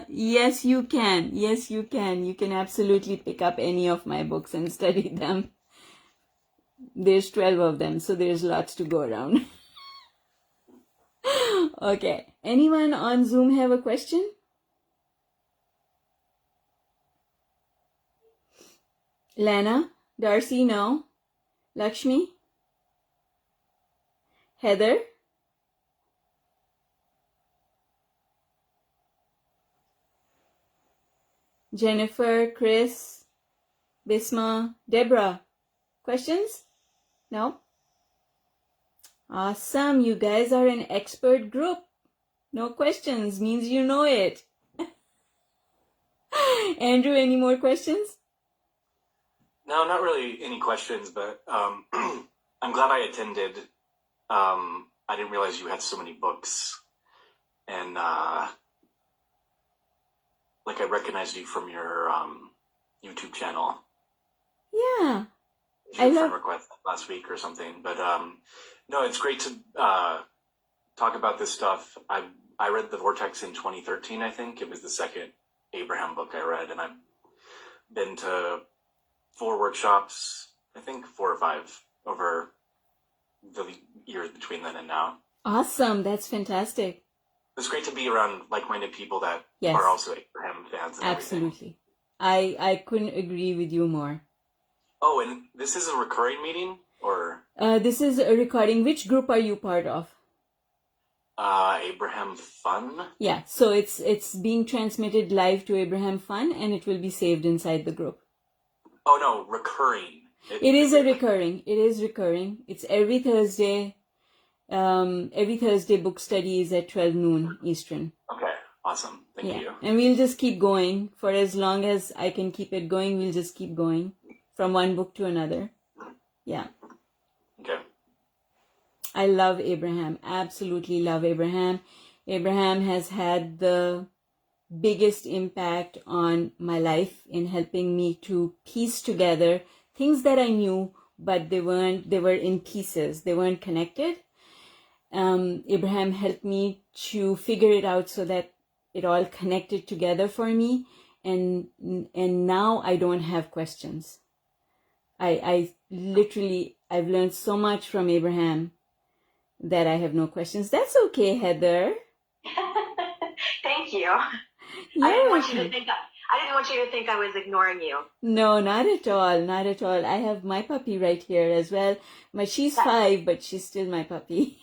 Yes, you can. Yes, you can. You can absolutely pick up any of my books and study them. There's 12 of them, so there's lots to go around. Okay. Anyone on Zoom have a question? Lana? Darcy? No? Lakshmi? Heather? Jennifer? Chris? Bisma? Deborah? Questions? No? Awesome. You guys are an expert group. No questions means you know it. Andrew, any more questions? No, not really any questions, but I'm glad I attended. I didn't realize you had so many books, and like I recognized you from your YouTube channel. Yeah. Your friend request last week or something, but no, it's great to talk about this stuff. I read the Vortex in 2013. I think it was the second Abraham book I read, and I've been to 4 workshops, I think 4 or 5 over the years between then and now. Awesome. That's fantastic. It's great to be around like-minded people that Yes. are also Abraham fans. And Absolutely. I couldn't agree with you more. Oh, and this is a recurring meeting, or? This is a recording. Which group are you part of? Abraham Fun? Yeah, so it's being transmitted live to Abraham Fun, and it will be saved inside the group. Oh, no, recurring. It is recurring. It is recurring. It's every Thursday. Every Thursday book study is at 12 noon Eastern. Okay, awesome. Thank you. And we'll just keep going. For as long as I can keep it going, we'll just keep going from one book to another. Yeah. Okay. I love Abraham. Absolutely love Abraham. Abraham has had the biggest impact on my life in helping me to piece together things that I knew, but they were in pieces. They weren't connected. Abraham helped me to figure it out so that it all connected together for me. And now I don't have questions. I've learned so much from Abraham that I have no questions. That's okay, Heather. Thank you. You're I didn't welcome. want you to think I was ignoring you. No, not at all. Not at all. I have my puppy right here as well. She's 5, but she's still my puppy.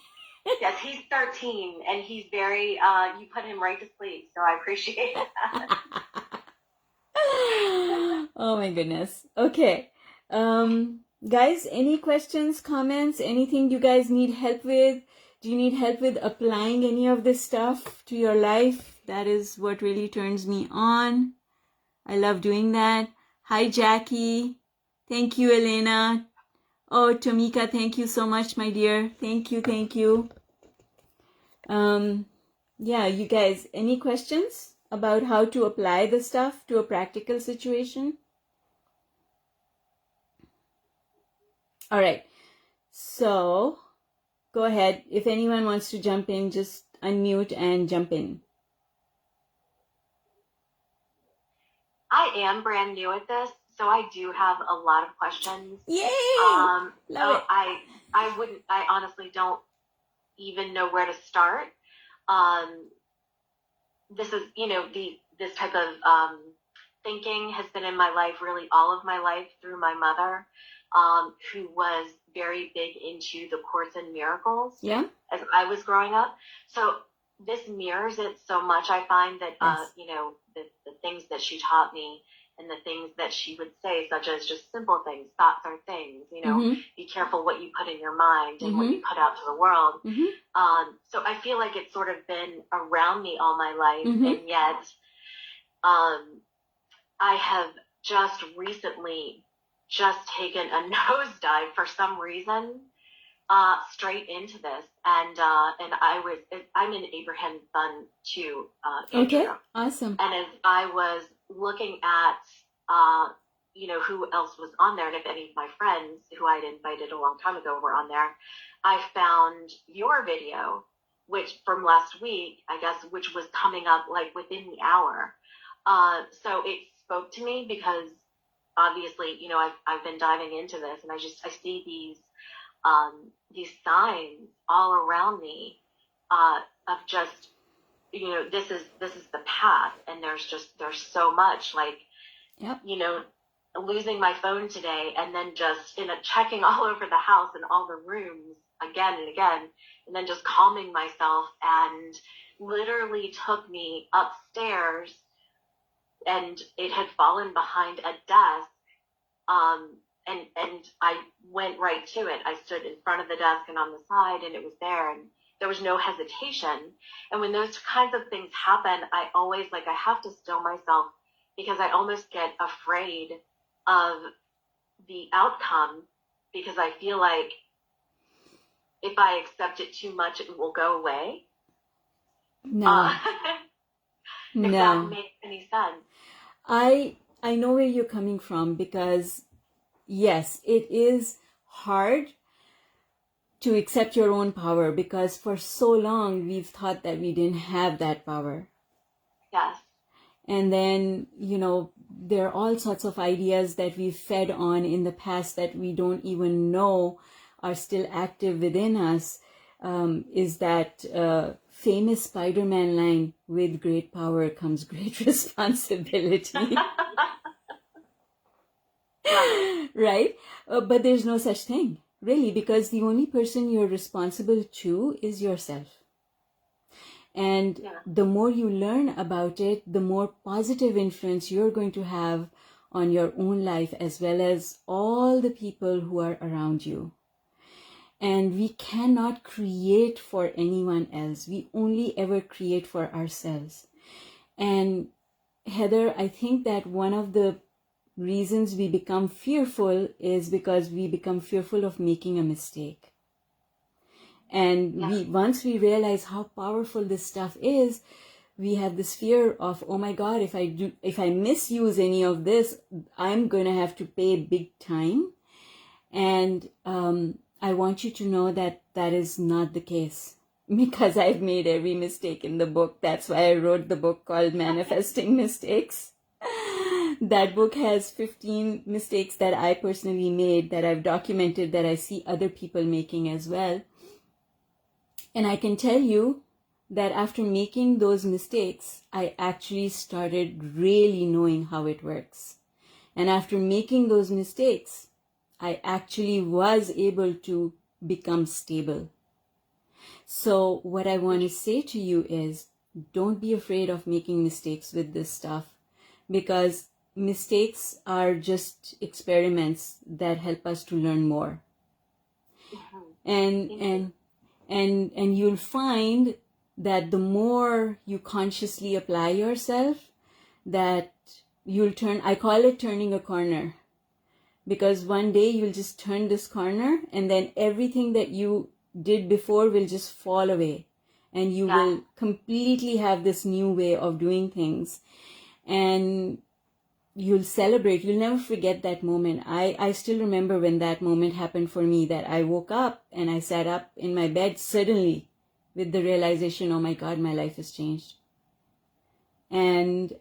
Yes, he's 13, and he's very, you put him right to sleep, so I appreciate that. Oh my goodness. Okay. Guys, any questions, comments, anything you guys need help with? Do you need help with applying any of this stuff to your life? That is what really turns me on. I love doing that. Hi, Jackie. Thank you, Elena. Oh, Tomika, thank you so much, my dear. Thank you, thank you. Yeah, you guys, any questions about how to apply the stuff to a practical situation? All right. So, go ahead. If anyone wants to jump in, just unmute and jump in. I am brand new at this, so I do have a lot of questions. Yay! Love it. I honestly don't even know where to start. This is, this type of thinking has been in my life, really all of my life, through my mother, who was very big into the Course in Miracles. Yeah. As I was growing up. So this mirrors it so much. I find that, Yes. the things that she taught me and the things that she would say, such as just simple things, thoughts are things, be careful what you put in your mind and what you put out to the world. So I feel like it's sort of been around me all my life, and yet I have just recently just taken a nosedive for some reason straight into this, and I'm in Abraham Fund too, Andrew. Okay, awesome. And as I was looking at who else was on there, and if any of my friends who I'd invited a long time ago were on there, I found your video, which from last week, I guess, which was coming up like within the hour. So it spoke to me because obviously, I've been diving into this, and I see these signs all around me of just, this is the path, and there's so much, like, yep. Losing my phone today, and then just checking all over the house and all the rooms again and again, and then just calming myself, and literally took me upstairs, and it had fallen behind a desk, and I went right to it. I stood in front of the desk and on the side, and it was there, and there was no hesitation. And when those kinds of things happen, I always, I have to still myself, because I almost get afraid of the outcome, because I feel like if I accept it too much, it will go away. No. If that makes any sense. I know where you're coming from, because yes, it is hard to accept your own power, because for so long we've thought that we didn't have that power. Yes. And then, there are all sorts of ideas that we've fed on in the past that we don't even know are still active within us. Is that famous Spider-Man line, with great power comes great responsibility. Right? But there's no such thing, really, because the only person you're responsible to is yourself. And the more you learn about it, the more positive influence you're going to have on your own life, as well as all the people who are around you. And we cannot create for anyone else. We only ever create for ourselves. And Heather, I think that one of the reasons we become fearful is because we become fearful of making a mistake. And once we realize how powerful this stuff is, we have this fear of, oh my God, if I misuse any of this, I'm going to have to pay big time. And I want you to know that that is not the case, because I've made every mistake in the book. That's why I wrote the book called Manifesting Mistakes. That book has 15 mistakes that I personally made, that I've documented, that I see other people making as well. And I can tell you that after making those mistakes, I actually started really knowing how it works. And after making those mistakes, I actually was able to become stable. So what I want to say to you is, don't be afraid of making mistakes with this stuff, because mistakes are just experiments that help us to learn more. And you'll find that the more you consciously apply yourself, that you'll I call it turning a corner. Because one day you'll just turn this corner, and then everything that you did before will just fall away. And you will completely have this new way of doing things. And you'll celebrate. You'll never forget that moment. I still remember when that moment happened for me, that I woke up and I sat up in my bed suddenly with the realization, oh my God, my life has changed. And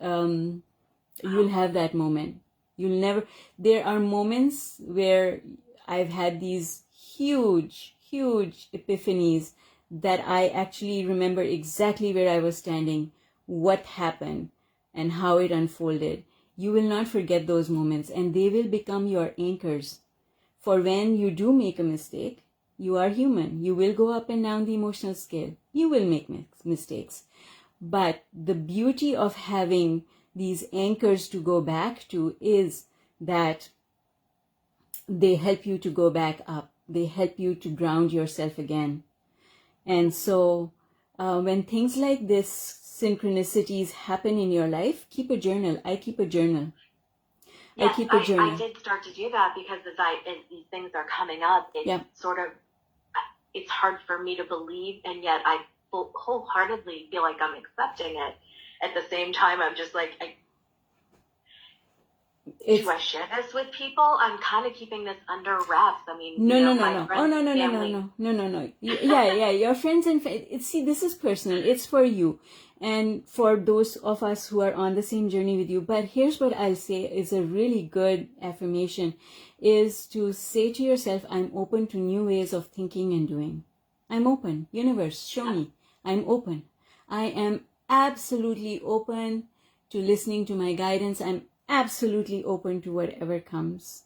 you'll have that moment. There are moments where I've had these huge epiphanies that I actually remember exactly where I was standing, what happened, and how it unfolded. You will not forget those moments, and they will become your anchors. For when you do make a mistake, you are human. You will go up and down the emotional scale. You will make mistakes. But the beauty of having these anchors to go back to is that they help you to go back up. They help you to ground yourself again. And so when things like this, synchronicities happen in your life, keep a journal. I keep a journal. Yes, I keep a journal. I did start to do that because as these things are coming up, it's sort of, it's hard for me to believe, and yet I wholeheartedly feel like I'm accepting it. At the same time, I'm just like, do I share this with people? I'm kind of keeping this under wraps. I mean, no. No. Yeah. Your friends and see, this is personal. It's for you, and for those of us who are on the same journey with you. But here's what I'll say is a really good affirmation: is to say to yourself, "I'm open to new ways of thinking and doing. I'm open. Universe, show me. I'm open. I am absolutely open to listening to my guidance. I'm absolutely open to whatever comes."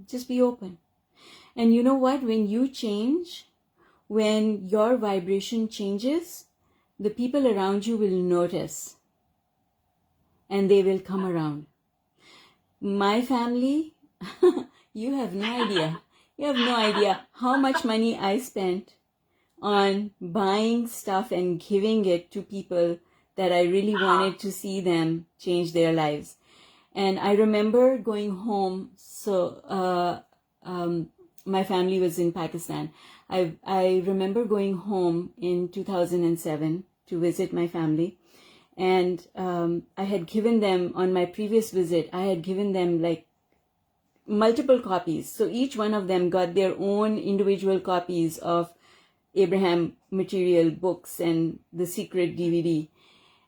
Just be open. And you know what? When you change, when your vibration changes, the people around you will notice and they will come around. My family, you have no idea. You have no idea how much money I spent on buying stuff and giving it to people that I really wanted to see them change their lives. And I remember going home. So my family was in Pakistan. I remember going home in 2007 to visit my family. And I had given them, on my previous visit, I had given them like multiple copies. So each one of them got their own individual copies of Abraham material books and the Secret DVD.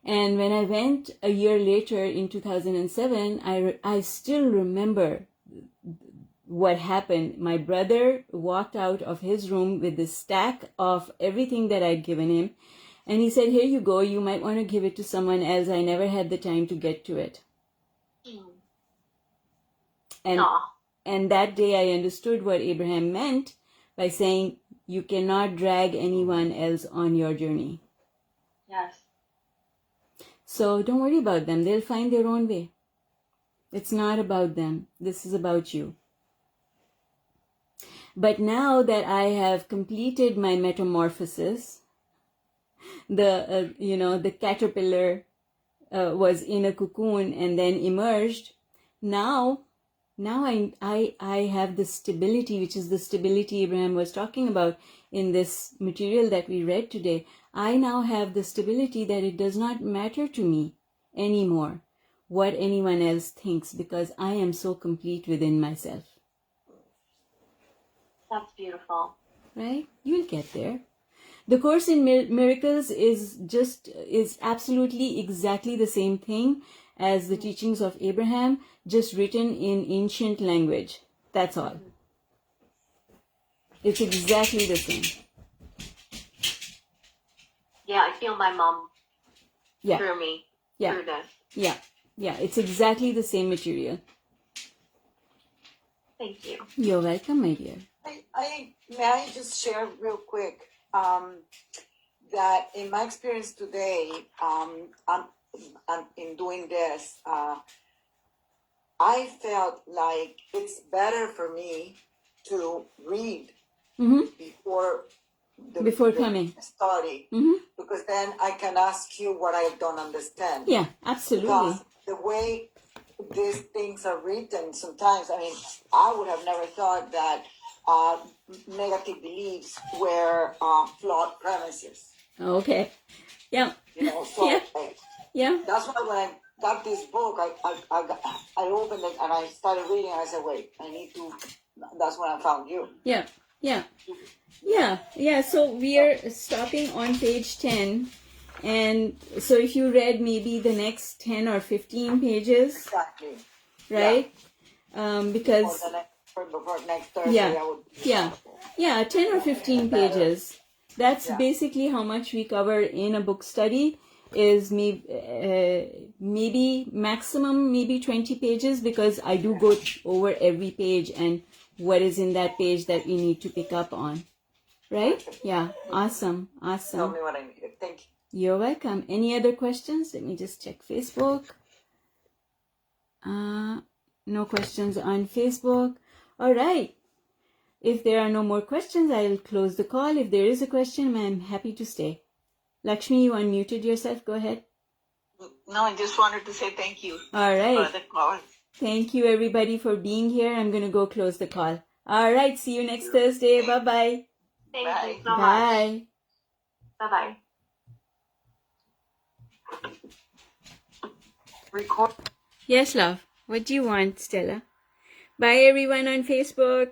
And when I went a year later in 2007, I still remember what happened. My brother walked out of his room with this stack of everything that I'd given him. And he said, "Here you go. You might want to give it to someone else. I never had the time to get to it." And that day I understood what Abraham meant by saying, you cannot drag anyone else on your journey. Yes. So don't worry about them. They'll find their own way. It's not about them. This is about you. But now that I have completed my metamorphosis, the caterpillar was in a cocoon and then emerged. Now I have the stability, which is the stability Abraham was talking about in this material that we read today. I now have the stability that it does not matter to me anymore what anyone else thinks, because I am so complete within myself. That's beautiful. Right? You'll get there. The Course in Miracles is absolutely exactly the same thing as the teachings of Abraham, just written in ancient language. That's all. It's exactly the same. Yeah, I feel my mom through me, through this. Yeah, it's exactly the same material. Thank you. You're welcome, my dear. May I just share real quick that in my experience today, in doing this, I felt like it's better for me to read before coming study, because then I can ask you what I don't understand. Yeah, absolutely. Because the way these things are written, sometimes, I mean, I would have never thought that negative beliefs were flawed premises. Okay. Yeah. So yeah. That's why when I got this book, I opened it and I started reading. And I said, "Wait, I need to." That's when I found you. Yeah. So we are stopping on page 10, and so if you read maybe the next 10 or 15 pages, exactly, right? Because before next Thursday, I would 10 or 15 pages. That's basically how much we cover in a book study. Is maybe maximum 20 pages, because I do go over every page and what is in that page that we need to pick up on. Right? Yeah. Awesome. Tell me what I needed. Thank you. You're welcome. Any other questions? Let me just check Facebook. No questions on Facebook. All right. If there are no more questions, I'll close the call. If there is a question, I'm happy to stay. Lakshmi, you unmuted yourself. Go ahead. No, I just wanted to say thank you. All right. For the call. Thank you, everybody, for being here. I'm going to go close the call. All right. See you next Thursday. Bye-bye. Thank Bye. you so much. Bye. Bye-bye. Record. Yes, love. What do you want, Stella? Bye, everyone on Facebook.